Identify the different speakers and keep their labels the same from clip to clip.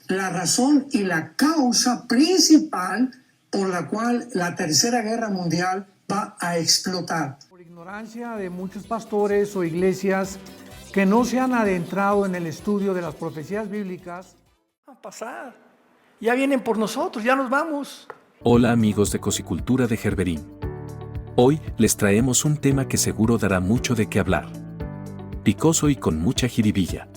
Speaker 1: la razón y la causa principal por la cual la Tercera Guerra Mundial va a explotar.
Speaker 2: Por ignorancia de muchos pastores o iglesias que no se han adentrado en el estudio de las profecías bíblicas,
Speaker 3: va a pasar. Ya vienen por nosotros, ya nos vamos.
Speaker 4: Hola amigos de Cosicultura de Gerberín. Hoy les traemos un tema que seguro dará mucho de qué hablar. Picoso y con mucha jiribilla.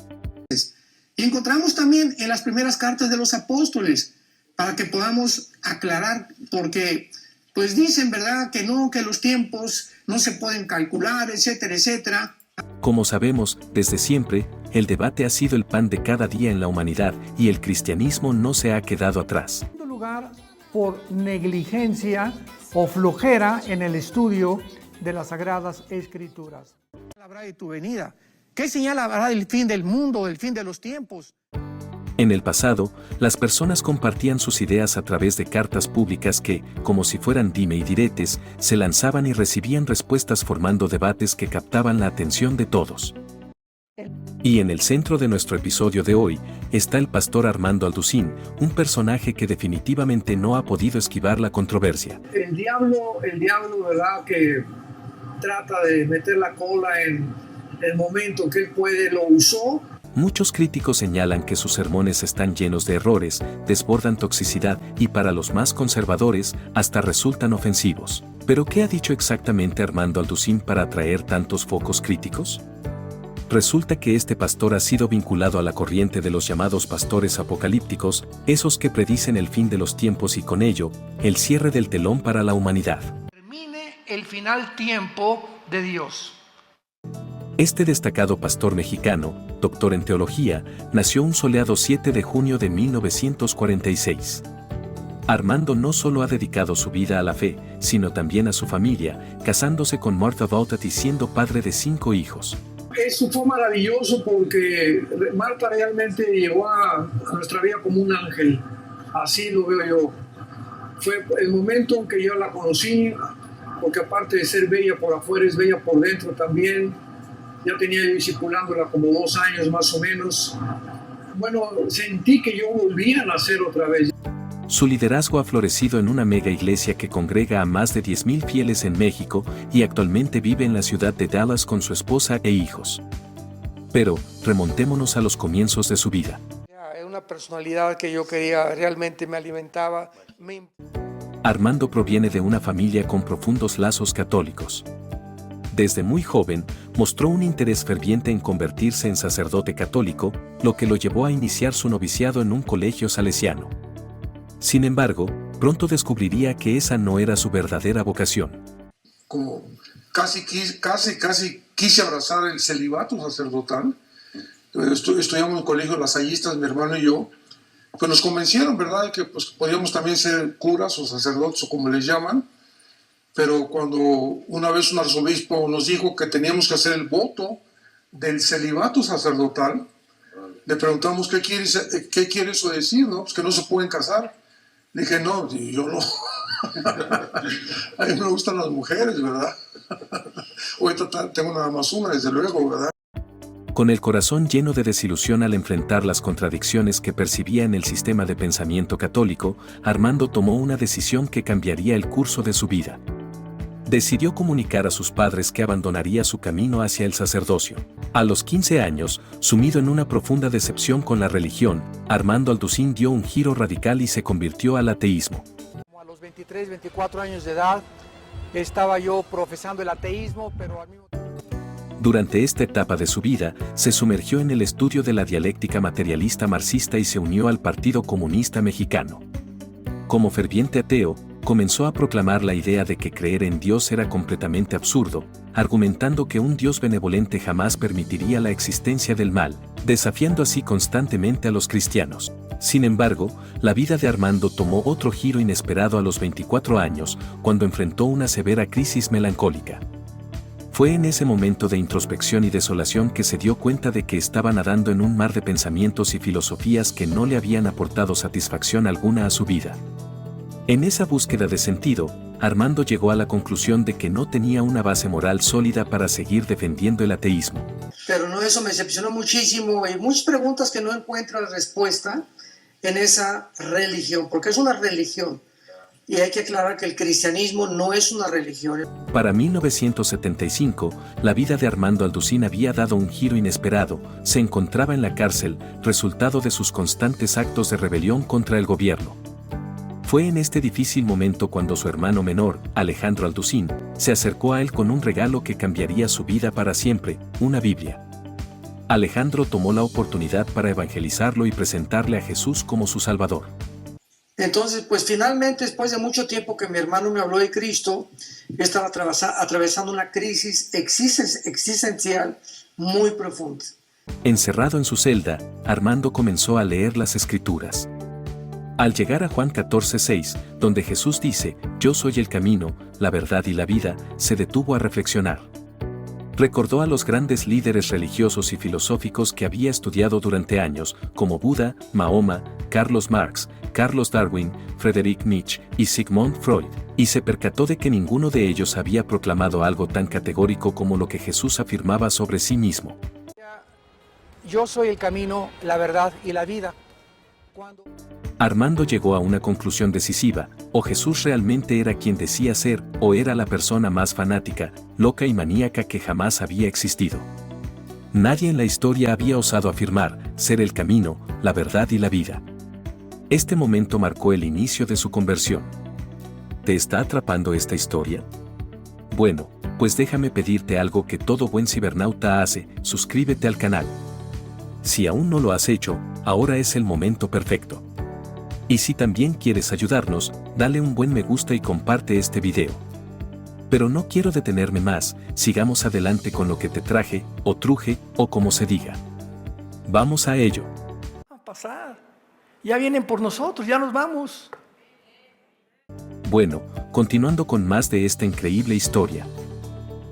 Speaker 1: Y encontramos también en las primeras cartas de los apóstoles, para que podamos aclarar, porque pues dicen, ¿verdad?, que no, que los tiempos no se pueden calcular, etcétera, etcétera.
Speaker 4: Como sabemos, desde siempre, el debate ha sido el pan de cada día en la humanidad y el cristianismo no se ha quedado atrás.
Speaker 2: en segundo lugar, por negligencia o flojera en el estudio de las Sagradas Escrituras.
Speaker 1: Habrá de tu venida. ¿Qué señal habrá del fin del mundo, del fin de los tiempos?
Speaker 4: En el pasado, las personas compartían sus ideas a través de cartas públicas que, como si fueran dime y diretes, se lanzaban y recibían respuestas formando debates que captaban la atención de todos. Y en el centro de nuestro episodio de hoy, está el pastor Armando Alducín, un personaje que definitivamente no ha podido esquivar la controversia.
Speaker 1: El diablo, ¿verdad?, que trata de meter la cola en el momento que él puede, lo usó.
Speaker 4: Muchos críticos señalan que sus sermones están llenos de errores, desbordan toxicidad y para los más conservadores, hasta resultan ofensivos. ¿Pero qué ha dicho exactamente Armando Alducín para atraer tantos focos críticos? Resulta que este pastor ha sido vinculado a la corriente de los llamados pastores apocalípticos, esos que predicen el fin de los tiempos y con ello, el cierre del telón para la humanidad.
Speaker 3: Termine el final tiempo de Dios.
Speaker 4: Este destacado pastor mexicano, doctor en teología, nació un soleado 7 de junio de 1946. Armando no solo ha dedicado su vida a la fe, sino también a su familia, casándose con Martha Bautat y siendo padre de 5 hijos.
Speaker 1: Eso fue maravilloso porque Marta realmente llegó a nuestra vida como un ángel. Así lo veo yo. Fue el momento en que yo la conocí, porque aparte de ser bella por afuera, es bella por dentro también. Ya tenía yo discipulándola como 2 años más o menos. Bueno, sentí que yo volvía a nacer otra vez.
Speaker 4: Su liderazgo ha florecido en una mega iglesia que congrega a más de 10,000 fieles en México y actualmente vive en la ciudad de Dallas con su esposa e hijos. Pero, remontémonos a los comienzos de su vida.
Speaker 3: Es una personalidad que yo quería, realmente me alimentaba.
Speaker 4: Armando proviene de una familia con profundos lazos católicos. Desde muy joven, mostró un interés ferviente en convertirse en sacerdote católico, lo que lo llevó a iniciar su noviciado en un colegio salesiano. Sin embargo, pronto descubriría que esa no era su verdadera vocación.
Speaker 5: Como casi quise abrazar el celibato sacerdotal. Estudiamos en el colegio lasallistas, mi hermano y yo, pues nos convencieron, ¿verdad?, que pues, podíamos también ser curas o sacerdotes o como les llaman. Pero cuando una vez un arzobispo nos dijo que teníamos que hacer el voto del celibato sacerdotal, le preguntamos qué quiere eso decir, ¿no? Pues que no se pueden casar. Le dije, no, yo no. A mí me gustan las mujeres, ¿verdad? Ahorita tengo nada más una, desde luego, ¿verdad?
Speaker 4: Con el corazón lleno de desilusión al enfrentar las contradicciones que percibía en el sistema de pensamiento católico, Armando tomó una decisión que cambiaría el curso de su vida. Decidió comunicar a sus padres que abandonaría su camino hacia el sacerdocio. A los 15 años, sumido en una profunda decepción con la religión, Armando Alducín dio un giro radical y se convirtió al ateísmo.
Speaker 2: Como a los 23, 24 años de edad, estaba yo profesando el ateísmo, pero al mismo tiempo...
Speaker 4: Durante esta etapa de su vida, se sumergió en el estudio de la dialéctica materialista marxista y se unió al Partido Comunista Mexicano. Como ferviente ateo, comenzó a proclamar la idea de que creer en Dios era completamente absurdo, argumentando que un Dios benevolente jamás permitiría la existencia del mal, desafiando así constantemente a los cristianos. Sin embargo, la vida de Armando tomó otro giro inesperado a los 24 años, cuando enfrentó una severa crisis melancólica. Fue en ese momento de introspección y desolación que se dio cuenta de que estaba nadando en un mar de pensamientos y filosofías que no le habían aportado satisfacción alguna a su vida. En esa búsqueda de sentido, Armando llegó a la conclusión de que no tenía una base moral sólida para seguir defendiendo el ateísmo.
Speaker 1: Pero no, eso me decepcionó muchísimo. Hay muchas preguntas que no encuentro respuesta. en esa religión, porque es una religión. Y hay que aclarar que el cristianismo no es una religión.
Speaker 4: Para 1975, la vida de Armando Alducín había dado un giro inesperado. Se encontraba en la cárcel, resultado de sus constantes actos de rebelión contra el gobierno. Fue en este difícil momento cuando su hermano menor, Alejandro Alducín, se acercó a él con un regalo que cambiaría su vida para siempre, una Biblia. Alejandro tomó la oportunidad para evangelizarlo y presentarle a Jesús como su Salvador.
Speaker 1: Entonces, pues finalmente, después de mucho tiempo que mi hermano me habló de Cristo, yo estaba atravesando una crisis existencial muy profunda.
Speaker 4: Encerrado en su celda, Armando comenzó a leer las Escrituras. Al llegar a Juan 14:6, donde Jesús dice, «Yo soy el camino, la verdad y la vida», se detuvo a reflexionar. Recordó a los grandes líderes religiosos y filosóficos que había estudiado durante años, como Buda, Mahoma, Carlos Marx, Carlos Darwin, Friedrich Nietzsche y Sigmund Freud, y se percató de que ninguno de ellos había proclamado algo tan categórico como lo que Jesús afirmaba sobre sí mismo.
Speaker 3: Yo soy el camino, la verdad y la vida.
Speaker 4: Armando llegó a una conclusión decisiva: o Jesús realmente era quien decía ser, o era la persona más fanática, loca y maníaca que jamás había existido. Nadie en la historia había osado afirmar ser el camino, la verdad y la vida. Este momento marcó el inicio de su conversión. ¿Te está atrapando esta historia? Bueno, pues déjame pedirte algo que todo buen cibernauta hace: suscríbete al canal. Si aún no lo has hecho, ahora es el momento perfecto. Y si también quieres ayudarnos, dale un buen me gusta y comparte este video. Pero no quiero detenerme más, sigamos adelante con lo que te traje, o truje, o como se diga. Vamos a ello.
Speaker 2: Va a pasar. Ya vienen por nosotros, ya nos vamos.
Speaker 4: Bueno, continuando con más de esta increíble historia.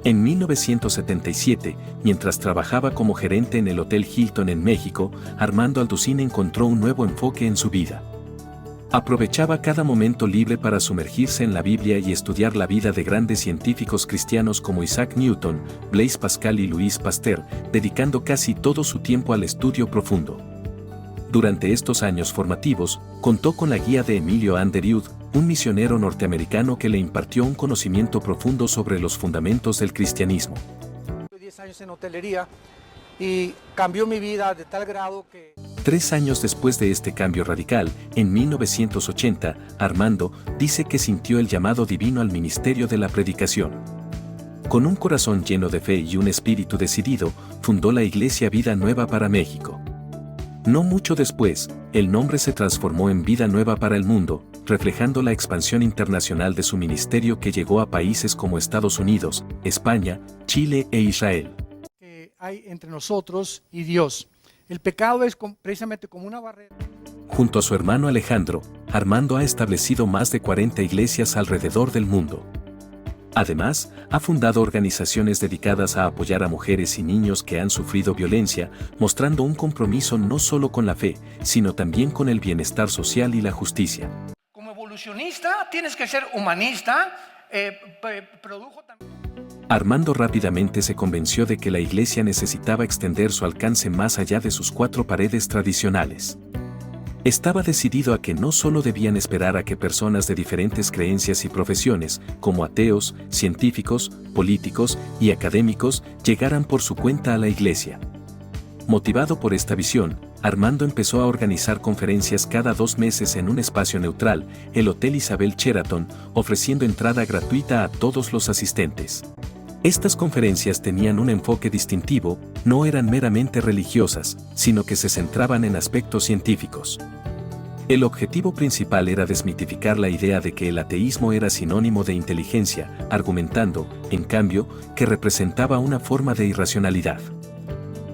Speaker 4: En 1977, mientras trabajaba como gerente en el Hotel Hilton en México, Armando Alducín encontró un nuevo enfoque en su vida. Aprovechaba cada momento libre para sumergirse en la Biblia y estudiar la vida de grandes científicos cristianos como Isaac Newton, Blaise Pascal y Louis Pasteur, dedicando casi todo su tiempo al estudio profundo. Durante estos años formativos, contó con la guía de Emilio Underwood, un misionero norteamericano que le impartió un conocimiento profundo sobre los fundamentos del cristianismo.
Speaker 3: 10 años en hotelería y cambió mi vida de tal grado que...
Speaker 4: 3 años después de este cambio radical, en 1980, Armando dice que sintió el llamado divino al ministerio de la predicación. Con un corazón lleno de fe y un espíritu decidido, fundó la Iglesia Vida Nueva para México. No mucho después, el nombre se transformó en Vida Nueva para el Mundo, reflejando la expansión internacional de su ministerio que llegó a países como Estados Unidos, España, Chile e Israel.
Speaker 2: Que hay entre nosotros y Dios. El pecado es precisamente como una barrera.
Speaker 4: Junto a su hermano Alejandro, Armando ha establecido más de 40 iglesias alrededor del mundo. Además, ha fundado organizaciones dedicadas a apoyar a mujeres y niños que han sufrido violencia, mostrando un compromiso no solo con la fe, sino también con el bienestar social y la justicia.
Speaker 2: Como evolucionista tienes que ser humanista. Produjo también...
Speaker 4: Armando rápidamente se convenció de que la iglesia necesitaba extender su alcance más allá de sus 4 paredes tradicionales. Estaba decidido a que no solo debían esperar a que personas de diferentes creencias y profesiones, como ateos, científicos, políticos y académicos, llegaran por su cuenta a la iglesia. Motivado por esta visión, Armando empezó a organizar conferencias cada 2 meses en un espacio neutral, el Hotel Isabel Sheraton, ofreciendo entrada gratuita a todos los asistentes. Estas conferencias tenían un enfoque distintivo, no eran meramente religiosas, sino que se centraban en aspectos científicos. El objetivo principal era desmitificar la idea de que el ateísmo era sinónimo de inteligencia, argumentando, en cambio, que representaba una forma de irracionalidad.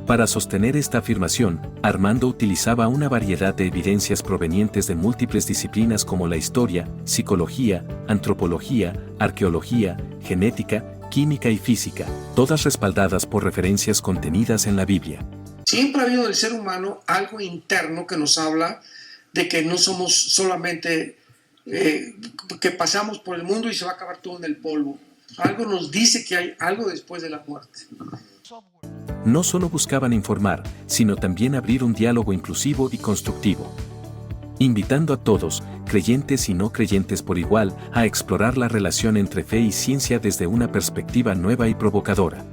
Speaker 4: Para sostener esta afirmación, Armando utilizaba una variedad de evidencias provenientes de múltiples disciplinas como la historia, psicología, antropología, arqueología, genética, química y física, todas respaldadas por referencias contenidas en la Biblia.
Speaker 1: Siempre ha habido en el ser humano algo interno que nos habla de que no somos solamente que pasamos por el mundo y se va a acabar todo en el polvo. Algo nos dice que hay algo después de la muerte.
Speaker 4: No solo buscaban informar, sino también abrir un diálogo inclusivo y constructivo. invitando a todos, creyentes y no creyentes por igual, a explorar la relación entre fe y ciencia desde una perspectiva nueva y provocadora.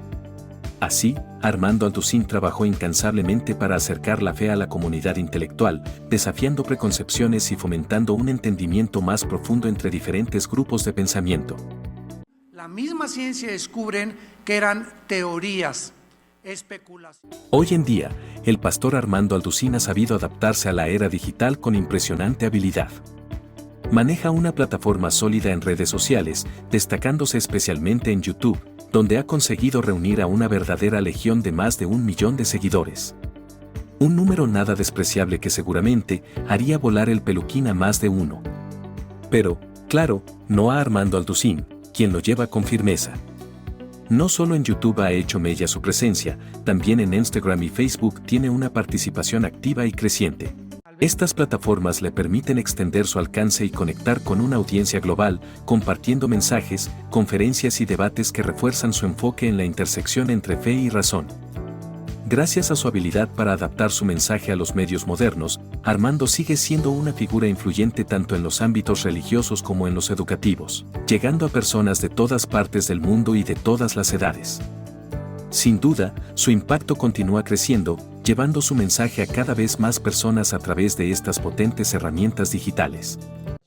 Speaker 4: Así, Armando Alducín trabajó incansablemente para acercar la fe a la comunidad intelectual, desafiando preconcepciones y fomentando un entendimiento más profundo entre diferentes grupos de pensamiento.
Speaker 3: La misma ciencia descubren que eran teorías, especulaciones.
Speaker 4: Hoy en día, el pastor Armando Alducín ha sabido adaptarse a la era digital con impresionante habilidad. Maneja una plataforma sólida en redes sociales, destacándose especialmente en YouTube, donde ha conseguido reunir a una verdadera legión de más de 1 millón de seguidores. Un número nada despreciable que seguramente haría volar el peluquín a más de uno. Pero, claro, no a Armando Alducín, quien lo lleva con firmeza. No solo en YouTube ha hecho mella su presencia, también en Instagram y Facebook tiene una participación activa y creciente. Estas plataformas le permiten extender su alcance y conectar con una audiencia global, compartiendo mensajes, conferencias y debates que refuerzan su enfoque en la intersección entre fe y razón. Gracias a su habilidad para adaptar su mensaje a los medios modernos, Armando sigue siendo una figura influyente tanto en los ámbitos religiosos como en los educativos, llegando a personas de todas partes del mundo y de todas las edades. Sin duda, su impacto continúa creciendo, llevando su mensaje a cada vez más personas a través de estas potentes herramientas digitales.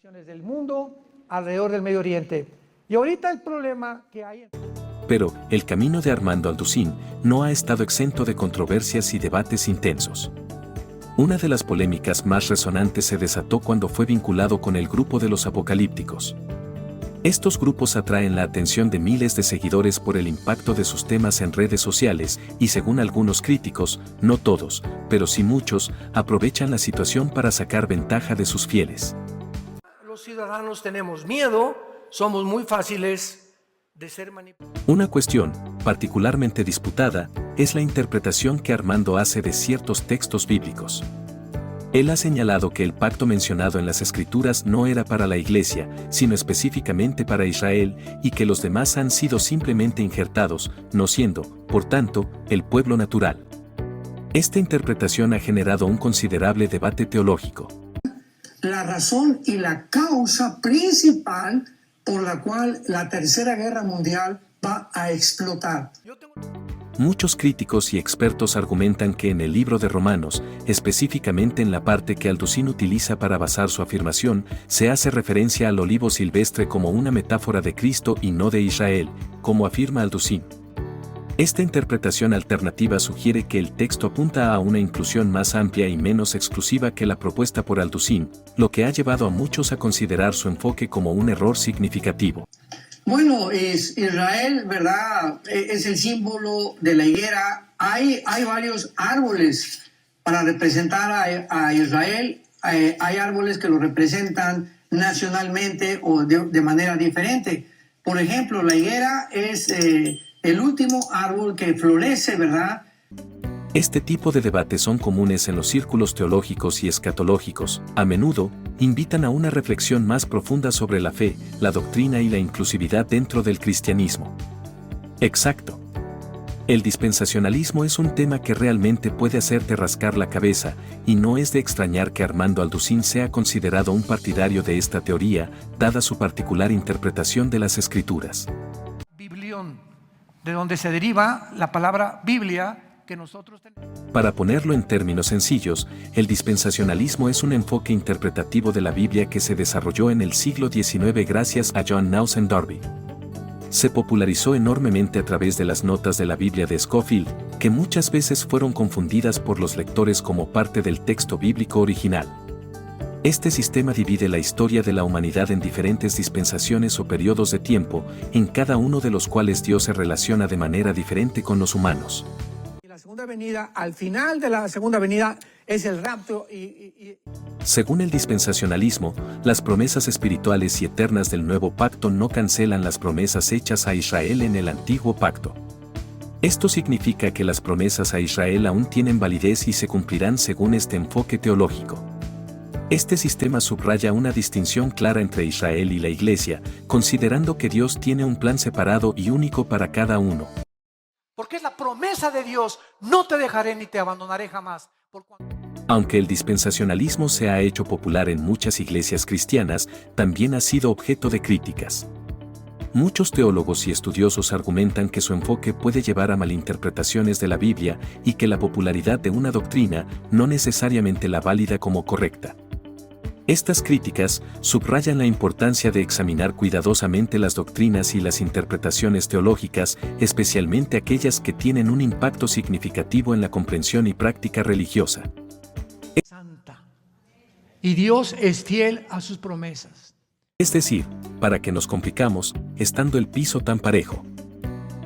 Speaker 2: Del mundo alrededor del Medio Oriente. Y ahorita el problema que hay...
Speaker 4: Pero, el camino de Armando Alducín no ha estado exento de controversias y debates intensos. Una de las polémicas más resonantes se desató cuando fue vinculado con el grupo de los apocalípticos. Estos grupos atraen la atención de miles de seguidores por el impacto de sus temas en redes sociales y según algunos críticos, no todos, pero sí muchos, aprovechan la situación para sacar ventaja de sus fieles.
Speaker 3: Los ciudadanos tenemos miedo, somos muy fáciles de ser manipulados.
Speaker 4: Una cuestión, particularmente disputada, es la interpretación que Armando hace de ciertos textos bíblicos. Él ha señalado que el pacto mencionado en las Escrituras no era para la Iglesia, sino específicamente para Israel, y que los demás han sido simplemente injertados, no siendo, por tanto, el pueblo natural. Esta interpretación ha generado un considerable debate teológico.
Speaker 1: La razón y la causa principal por la cual la Tercera Guerra Mundial va a explotar.
Speaker 4: Muchos críticos y expertos argumentan que en el libro de Romanos, específicamente en la parte que Alducín utiliza para basar su afirmación, se hace referencia al olivo silvestre como una metáfora de Cristo y no de Israel, como afirma Alducín. Esta interpretación alternativa sugiere que el texto apunta a una inclusión más amplia y menos exclusiva que la propuesta por Alducín, lo que ha llevado a muchos a considerar su enfoque como un error significativo.
Speaker 1: Bueno, es Israel, ¿verdad? Es el símbolo de la higuera. Hay varios árboles para representar a Israel. Hay árboles que lo representan nacionalmente o de manera diferente. Por ejemplo, la higuera es el último árbol que florece, ¿verdad?
Speaker 4: Este tipo de debates son comunes en los círculos teológicos y escatológicos. A menudo, invitan a una reflexión más profunda sobre la fe, la doctrina y la inclusividad dentro del cristianismo. Exacto. El dispensacionalismo es un tema que realmente puede hacerte rascar la cabeza, y no es de extrañar que Armando Alducín sea considerado un partidario de esta teoría, dada su particular interpretación de las Escrituras.
Speaker 2: Biblión, de donde se deriva la palabra Biblia, que nosotros tenemos.
Speaker 4: Para ponerlo en términos sencillos, el dispensacionalismo es un enfoque interpretativo de la Biblia que se desarrolló en el siglo XIX gracias a John Nelson Darby. Se popularizó enormemente a través de las notas de la Biblia de Scofield, que muchas veces fueron confundidas por los lectores como parte del texto bíblico original. Este sistema divide la historia de la humanidad en diferentes dispensaciones o periodos de tiempo, en cada uno de los cuales Dios se relaciona de manera diferente con los humanos.
Speaker 2: La segunda venida, al final de la segunda venida, es el rapto
Speaker 4: Según el dispensacionalismo, las promesas espirituales y eternas del nuevo pacto no cancelan las promesas hechas a Israel en el antiguo pacto. Esto significa que las promesas a Israel aún tienen validez y se cumplirán según este enfoque teológico. Este sistema subraya una distinción clara entre Israel y la Iglesia, considerando que Dios tiene un plan separado y único para cada uno.
Speaker 3: Porque es la promesa de Dios, no te dejaré ni te abandonaré jamás.
Speaker 4: Aunque el dispensacionalismo se ha hecho popular en muchas iglesias cristianas, también ha sido objeto de críticas. Muchos teólogos y estudiosos argumentan que su enfoque puede llevar a malinterpretaciones de la Biblia y que la popularidad de una doctrina no necesariamente la valida como correcta. Estas críticas subrayan la importancia de examinar cuidadosamente las doctrinas y las interpretaciones teológicas, especialmente aquellas que tienen un impacto significativo en la comprensión y práctica religiosa.
Speaker 2: Santa. Y Dios es fiel a sus promesas.
Speaker 4: Es decir, para que nos complicamos, estando el piso tan parejo.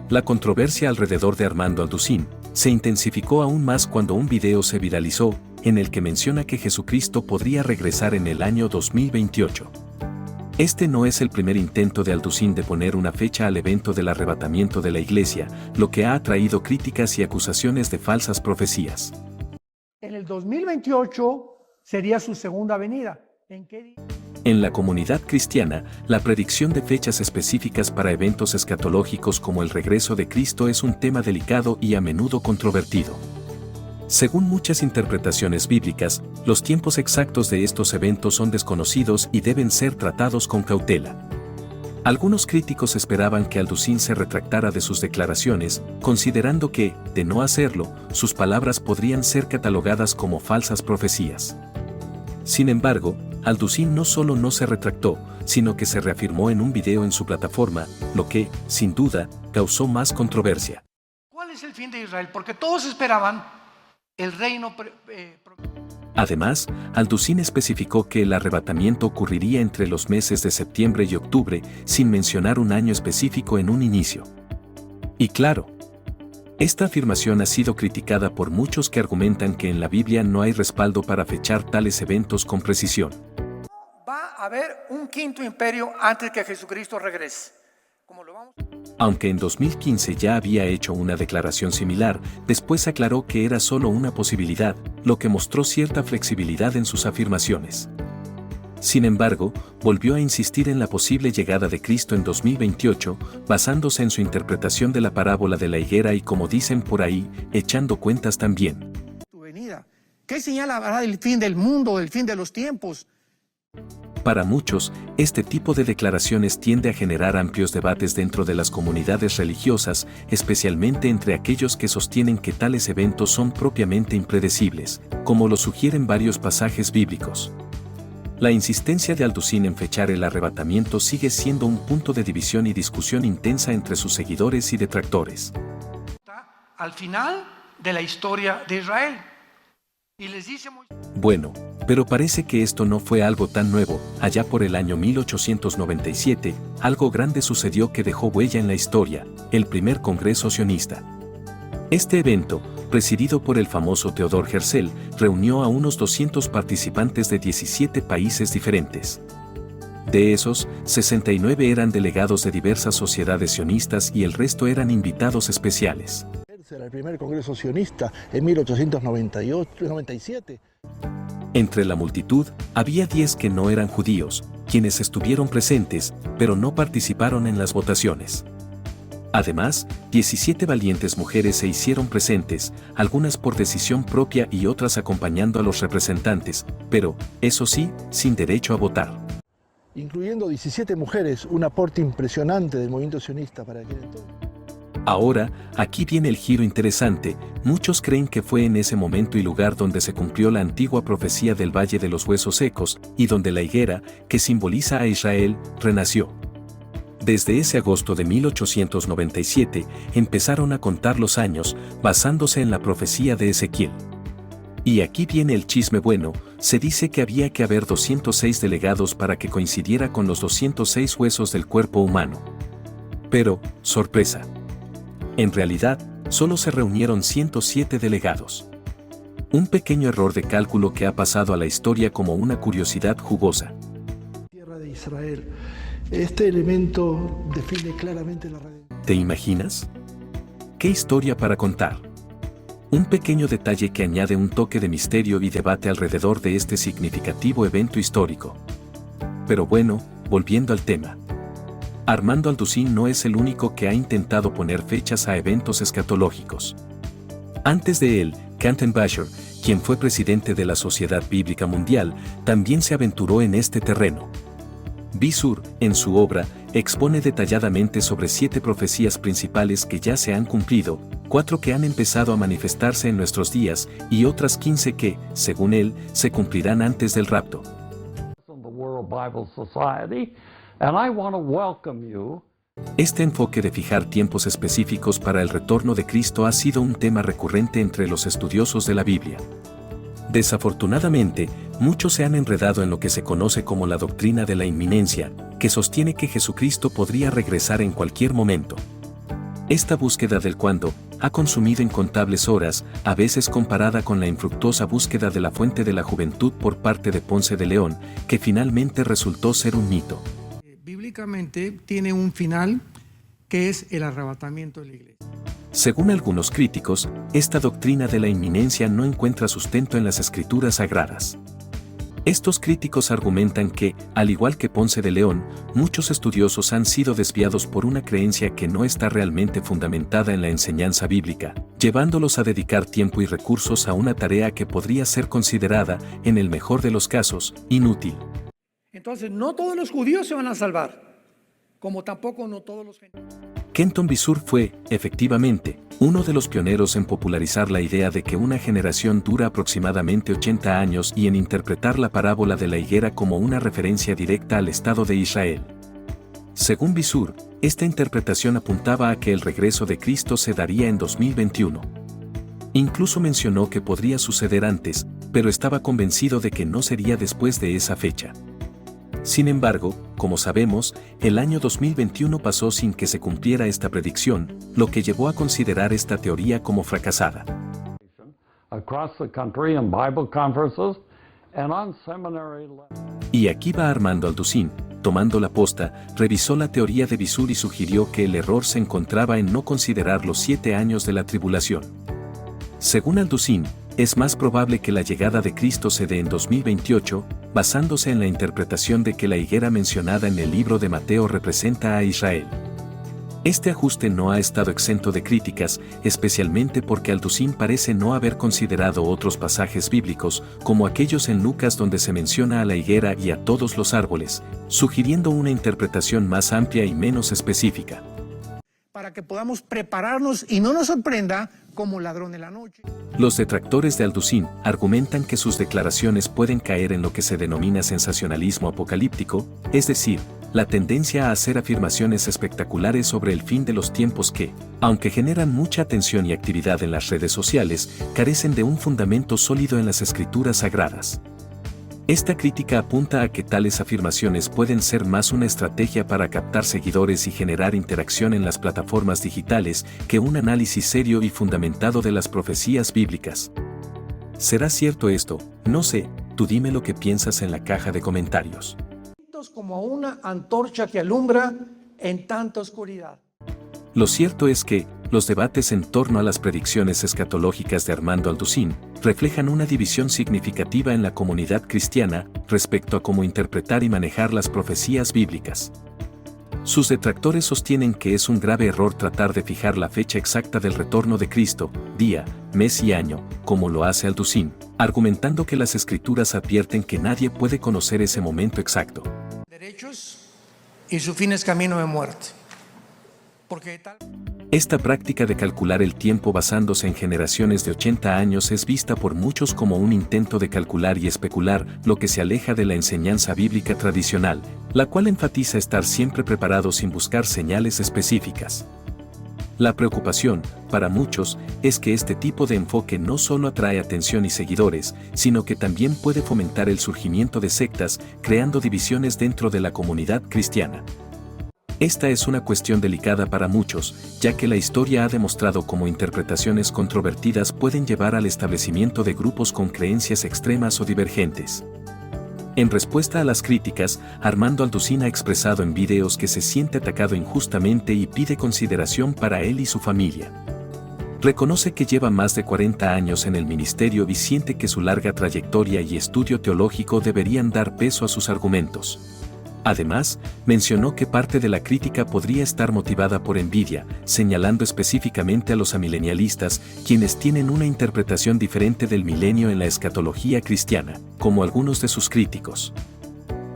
Speaker 4: La controversia alrededor de Armando Alducín se intensificó aún más cuando un video se viralizó, en el que menciona que Jesucristo podría regresar en el año 2028. Este no es el primer intento de Alducín de poner una fecha al evento del arrebatamiento de la Iglesia, lo que ha atraído críticas y acusaciones de falsas profecías.
Speaker 2: En el 2028 sería su segunda venida. ¿En qué día?
Speaker 4: En la comunidad cristiana, la predicción de fechas específicas para eventos escatológicos como el regreso de Cristo es un tema delicado y a menudo controvertido. Según muchas interpretaciones bíblicas, los tiempos exactos de estos eventos son desconocidos y deben ser tratados con cautela. Algunos críticos esperaban que Alducín se retractara de sus declaraciones, considerando que, de no hacerlo, sus palabras podrían ser catalogadas como falsas profecías. Sin embargo, Alducín no solo no se retractó, sino que se reafirmó en un video en su plataforma, lo que, sin duda, causó más controversia.
Speaker 2: ¿Cuál es el fin de Israel? Porque todos esperaban el reino.
Speaker 4: Además, Alducín especificó que el arrebatamiento ocurriría entre los meses de septiembre y octubre, sin mencionar un año específico en un inicio. Y claro, esta afirmación ha sido criticada por muchos que argumentan que en la Biblia no hay respaldo para fechar tales eventos con precisión.
Speaker 2: Va a haber un quinto imperio antes que Jesucristo regrese.
Speaker 4: Aunque en 2015 ya había hecho una declaración similar, después aclaró que era solo una posibilidad, lo que mostró cierta flexibilidad en sus afirmaciones. Sin embargo, volvió a insistir en la posible llegada de Cristo en 2028, basándose en su interpretación de la parábola de la higuera y, como dicen por ahí, echando cuentas también.
Speaker 2: Tu venida. ¿Qué señal habrá del fin del mundo, del fin de los tiempos?
Speaker 4: Para muchos, este tipo de declaraciones tiende a generar amplios debates dentro de las comunidades religiosas, especialmente entre aquellos que sostienen que tales eventos son propiamente impredecibles, como lo sugieren varios pasajes bíblicos. La insistencia de Alducín en fechar el arrebatamiento sigue siendo un punto de división y discusión intensa entre sus seguidores y detractores.
Speaker 2: Al final de la historia de Israel. Y les dice muy...
Speaker 4: Bueno, pero parece que esto no fue algo tan nuevo. Allá por el año 1897, algo grande sucedió que dejó huella en la historia, el primer Congreso Sionista. Este evento, presidido por el famoso Theodor Herzl, reunió a unos 200 participantes de 17 países diferentes. De esos, 69 eran delegados de diversas sociedades sionistas y el resto eran invitados especiales.
Speaker 6: Era el primer Congreso Sionista en 1897.
Speaker 4: Entre la multitud, había 10 que no eran judíos, quienes estuvieron presentes, pero no participaron en las votaciones. Además, 17 valientes mujeres se hicieron presentes, algunas por decisión propia y otras acompañando a los representantes, pero, eso sí, sin derecho a votar.
Speaker 6: Incluyendo 17 mujeres, un aporte impresionante del movimiento sionista para aquel entonces.
Speaker 4: Ahora, aquí viene el giro interesante. Muchos creen que fue en ese momento y lugar donde se cumplió la antigua profecía del Valle de los Huesos Secos, y donde la higuera, que simboliza a Israel, renació. Desde ese agosto de 1897, empezaron a contar los años, basándose en la profecía de Ezequiel. Y aquí viene el chisme bueno, se dice que había que haber 206 delegados para que coincidiera con los 206 huesos del cuerpo humano. Pero, sorpresa. En realidad, solo se reunieron 107 delegados. Un pequeño error de cálculo que ha pasado a la historia como una curiosidad jugosa.
Speaker 6: Tierra de Israel. Este elemento define claramente la redención.
Speaker 4: ¿Te imaginas? ¿Qué historia para contar? Un pequeño detalle que añade un toque de misterio y debate alrededor de este significativo evento histórico. Pero bueno, volviendo al tema. Armando Alducín no es el único que ha intentado poner fechas a eventos escatológicos. Antes de él, Canton Basher, quien fue presidente de la Sociedad Bíblica Mundial, también se aventuró en este terreno. Bishur, en su obra, expone detalladamente sobre 7 profecías principales que ya se han cumplido, 4 que han empezado a manifestarse en nuestros días y otras 15 que, según él, se cumplirán antes del rapto. Este enfoque de fijar tiempos específicos para el retorno de Cristo ha sido un tema recurrente entre los estudiosos de la Biblia. Desafortunadamente, muchos se han enredado en lo que se conoce como la doctrina de la inminencia, que sostiene que Jesucristo podría regresar en cualquier momento. Esta búsqueda del cuándo ha consumido incontables horas, a veces comparada con la infructuosa búsqueda de la fuente de la juventud por parte de Ponce de León, que finalmente resultó ser un mito.
Speaker 2: Bíblicamente tiene un final que es el arrebatamiento de la iglesia.
Speaker 4: Según algunos críticos, esta doctrina de la inminencia no encuentra sustento en las escrituras sagradas. Estos críticos argumentan que, al igual que Ponce de León, muchos estudiosos han sido desviados por una creencia que no está realmente fundamentada en la enseñanza bíblica, llevándolos a dedicar tiempo y recursos a una tarea que podría ser considerada, en el mejor de los casos, inútil.
Speaker 2: Entonces, no todos los judíos se van a salvar, como tampoco no todos los gentiles.
Speaker 4: Kenton Bishur fue, efectivamente, uno de los pioneros en popularizar la idea de que una generación dura aproximadamente 80 años y en interpretar la parábola de la higuera como una referencia directa al Estado de Israel. Según Bishur, esta interpretación apuntaba a que el regreso de Cristo se daría en 2021. Incluso mencionó que podría suceder antes, pero estaba convencido de que no sería después de esa fecha. Sin embargo, como sabemos, el año 2021 pasó sin que se cumpliera esta predicción, lo que llevó a considerar esta teoría como fracasada. Y aquí va Armando Alducín, tomando la posta, revisó la teoría de Bishur y sugirió que el error se encontraba en no considerar los 7 años de la tribulación. Según Alducín, es más probable que la llegada de Cristo se dé en 2028, basándose en la interpretación de que la higuera mencionada en el libro de Mateo representa a Israel. Este ajuste no ha estado exento de críticas, especialmente porque Alducín parece no haber considerado otros pasajes bíblicos, como aquellos en Lucas donde se menciona a la higuera y a todos los árboles, sugiriendo una interpretación más amplia y menos específica.
Speaker 2: Para que podamos prepararnos y no nos sorprenda como ladrón en la noche.
Speaker 4: Los detractores de Alducín argumentan que sus declaraciones pueden caer en lo que se denomina sensacionalismo apocalíptico, es decir, la tendencia a hacer afirmaciones espectaculares sobre el fin de los tiempos que, aunque generan mucha atención y actividad en las redes sociales, carecen de un fundamento sólido en las escrituras sagradas. Esta crítica apunta a que tales afirmaciones pueden ser más una estrategia para captar seguidores y generar interacción en las plataformas digitales que un análisis serio y fundamentado de las profecías bíblicas. ¿Será cierto esto? No sé, tú dime lo que piensas en la caja de comentarios.
Speaker 2: Como una antorcha que alumbra en tanta oscuridad.
Speaker 4: Lo cierto es que, los debates en torno a las predicciones escatológicas de Armando Alducín reflejan una división significativa en la comunidad cristiana respecto a cómo interpretar y manejar las profecías bíblicas. Sus detractores sostienen que es un grave error tratar de fijar la fecha exacta del retorno de Cristo, día, mes y año, como lo hace Alducín, argumentando que las escrituras advierten que nadie puede conocer ese momento exacto.
Speaker 2: Derechos y su fin es camino de muerte.
Speaker 4: Esta práctica de calcular el tiempo basándose en generaciones de 80 años es vista por muchos como un intento de calcular y especular, lo que se aleja de la enseñanza bíblica tradicional, la cual enfatiza estar siempre preparado sin buscar señales específicas. La preocupación, para muchos, es que este tipo de enfoque no solo atrae atención y seguidores, sino que también puede fomentar el surgimiento de sectas, creando divisiones dentro de la comunidad cristiana. Esta es una cuestión delicada para muchos, ya que la historia ha demostrado cómo interpretaciones controvertidas pueden llevar al establecimiento de grupos con creencias extremas o divergentes. En respuesta a las críticas, Armando Alducín ha expresado en videos que se siente atacado injustamente y pide consideración para él y su familia. Reconoce que lleva más de 40 años en el ministerio y siente que su larga trayectoria y estudio teológico deberían dar peso a sus argumentos. Además, mencionó que parte de la crítica podría estar motivada por envidia, señalando específicamente a los amilenialistas, quienes tienen una interpretación diferente del milenio en la escatología cristiana, como algunos de sus críticos.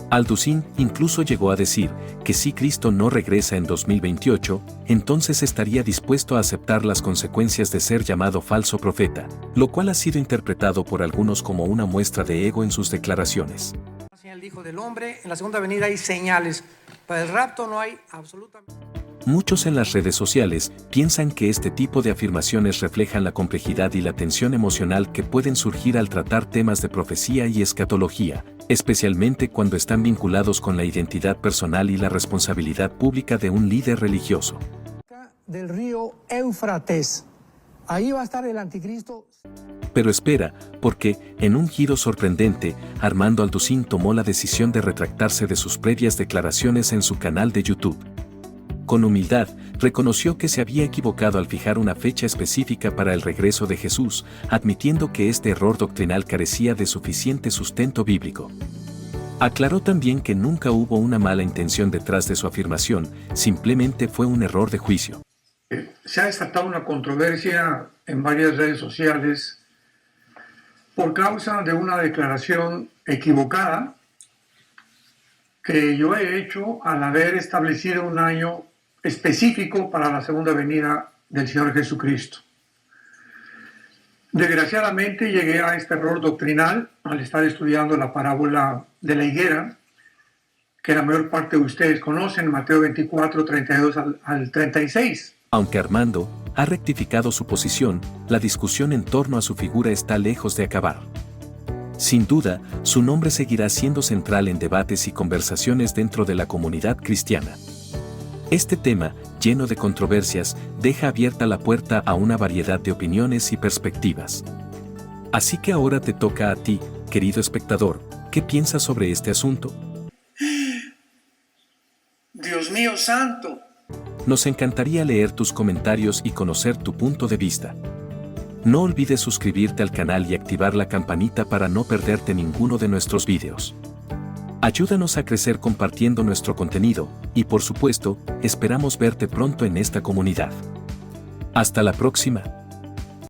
Speaker 4: Alducin incluso llegó a decir que si Cristo no regresa en 2028, entonces estaría dispuesto a aceptar las consecuencias de ser llamado falso profeta, lo cual ha sido interpretado por algunos como una muestra de ego en sus declaraciones.
Speaker 3: El Hijo del Hombre, en la segunda venida hay señales, para el rapto no hay absolutamente.
Speaker 4: Muchos en las redes sociales piensan que este tipo de afirmaciones reflejan la complejidad y la tensión emocional que pueden surgir al tratar temas de profecía y escatología, especialmente cuando están vinculados con la identidad personal y la responsabilidad pública de un líder religioso.
Speaker 2: Del río Éufrates. Ahí va a estar el anticristo.
Speaker 4: Pero espera, porque, en un giro sorprendente, Armando Alducin tomó la decisión de retractarse de sus previas declaraciones en su canal de YouTube. Con humildad, reconoció que se había equivocado al fijar una fecha específica para el regreso de Jesús, admitiendo que este error doctrinal carecía de suficiente sustento bíblico. Aclaró también que nunca hubo una mala intención detrás de su afirmación, simplemente fue un error de juicio.
Speaker 1: Se ha desatado una controversia en varias redes sociales por causa de una declaración equivocada que yo he hecho al haber establecido un año específico para la segunda venida del Señor Jesucristo. Desgraciadamente llegué a este error doctrinal al estar estudiando la parábola de la higuera, que la mayor parte de ustedes conocen, Mateo 24, 32 al 36.
Speaker 4: Aunque Armando ha rectificado su posición, la discusión en torno a su figura está lejos de acabar. Sin duda, su nombre seguirá siendo central en debates y conversaciones dentro de la comunidad cristiana. Este tema, lleno de controversias, deja abierta la puerta a una variedad de opiniones y perspectivas. Así que ahora te toca a ti, querido espectador, ¿qué piensas sobre este asunto?
Speaker 1: Dios mío santo.
Speaker 4: Nos encantaría leer tus comentarios y conocer tu punto de vista. No olvides suscribirte al canal y activar la campanita para no perderte ninguno de nuestros vídeos. Ayúdanos a crecer compartiendo nuestro contenido, y por supuesto, esperamos verte pronto en esta comunidad. Hasta la próxima.